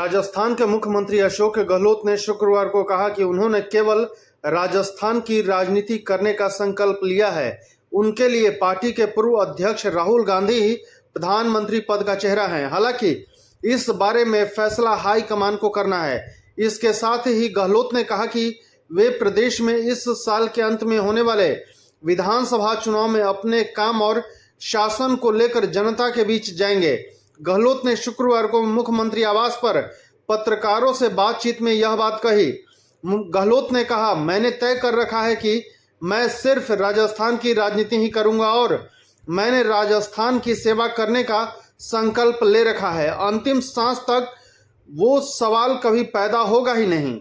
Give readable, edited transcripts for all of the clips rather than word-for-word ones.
राजस्थान के मुख्यमंत्री अशोक गहलोत ने शुक्रवार को कहा कि उन्होंने केवल राजस्थान की राजनीति करने का संकल्प लिया है। उनके लिए पार्टी के पूर्व अध्यक्ष राहुल गांधी ही प्रधानमंत्री पद का चेहरा हैं। हालांकि इस बारे में फैसला हाईकमान को करना है। इसके साथ ही गहलोत ने कहा कि वे प्रदेश में इस साल के अंत में होने वाले विधानसभा चुनाव में अपने काम और शासन को लेकर जनता के बीच जाएंगे। गहलोत ने शुक्रवार को मुख्यमंत्री आवास पर पत्रकारों से बातचीत में यह बात कही। गहलोत ने कहा, मैंने तय कर रखा है कि मैं सिर्फ राजस्थान की राजनीति ही करूंगा और मैंने राजस्थान की सेवा करने का संकल्प ले रखा है। अंतिम सांस तक वो सवाल कभी पैदा होगा ही नहीं।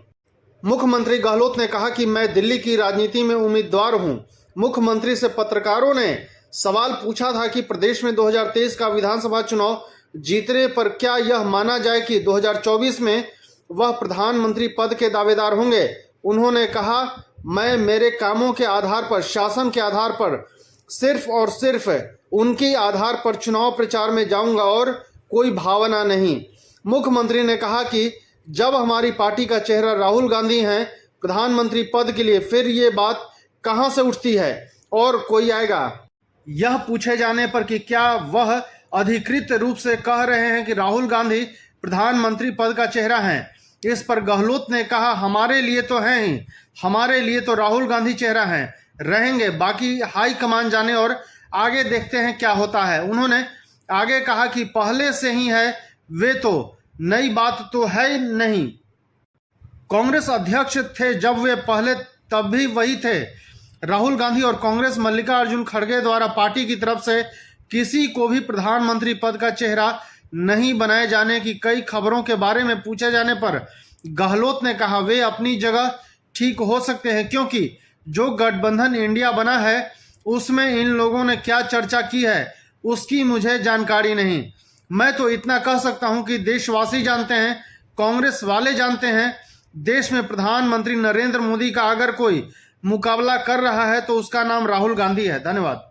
मुख्यमंत्री गहलोत ने कहा कि मैं दिल्ली की राजनीति में उम्मीदवार हूं। मुख्यमंत्री से पत्रकारों ने सवाल पूछा था कि प्रदेश में 2023 का विधानसभा चुनाव जीतने पर क्या यह माना जाए कि 2024 में वह प्रधानमंत्री पद के दावेदार होंगे। उन्होंने कहा, मैं मेरे कामों के आधार पर, शासन के आधार पर, सिर्फ और सिर्फ उनके आधार पर चुनाव प्रचार में जाऊंगा और कोई भावना नहीं। मुख्यमंत्री ने कहा कि जब हमारी पार्टी का चेहरा राहुल गांधी हैं प्रधानमंत्री पद के लिए, फिर ये बात कहां से उठती है और कोई आएगा। यह पूछे जाने पर कि क्या वह अधिकृत रूप से कह रहे हैं कि राहुल गांधी प्रधानमंत्री पद का चेहरा हैं, इस पर गहलोत ने कहा, हमारे लिए तो हैं ही, हमारे लिए तो राहुल गांधी चेहरा हैं, रहेंगे, बाकी हाईकमान जाने और आगे देखते हैं क्या होता है। उन्होंने आगे कहा कि पहले से ही है, वे तो नई बात तो है नहीं। कांग्रेस अध्यक्ष थे जब वे पहले, तब भी वही थे। राहुल गांधी और कांग्रेस मल्लिकार्जुन खड़गे द्वारा पार्टी की तरफ से किसी को भी प्रधानमंत्री पद का चेहरा नहीं बनाए जाने की कई खबरों के बारे में पूछे जाने पर गहलोत ने कहा, वे अपनी जगह ठीक हो सकते हैं, क्योंकि जो गठबंधन इंडिया बना है उसमें इन लोगों ने क्या चर्चा की है उसकी मुझे जानकारी नहीं। मैं तो इतना कह सकता हूं कि देशवासी जानते हैं, कांग्रेस वाले जानते हैं, देश में प्रधानमंत्री नरेंद्र मोदी का अगर कोई मुकाबला कर रहा है तो उसका नाम राहुल गांधी है। धन्यवाद।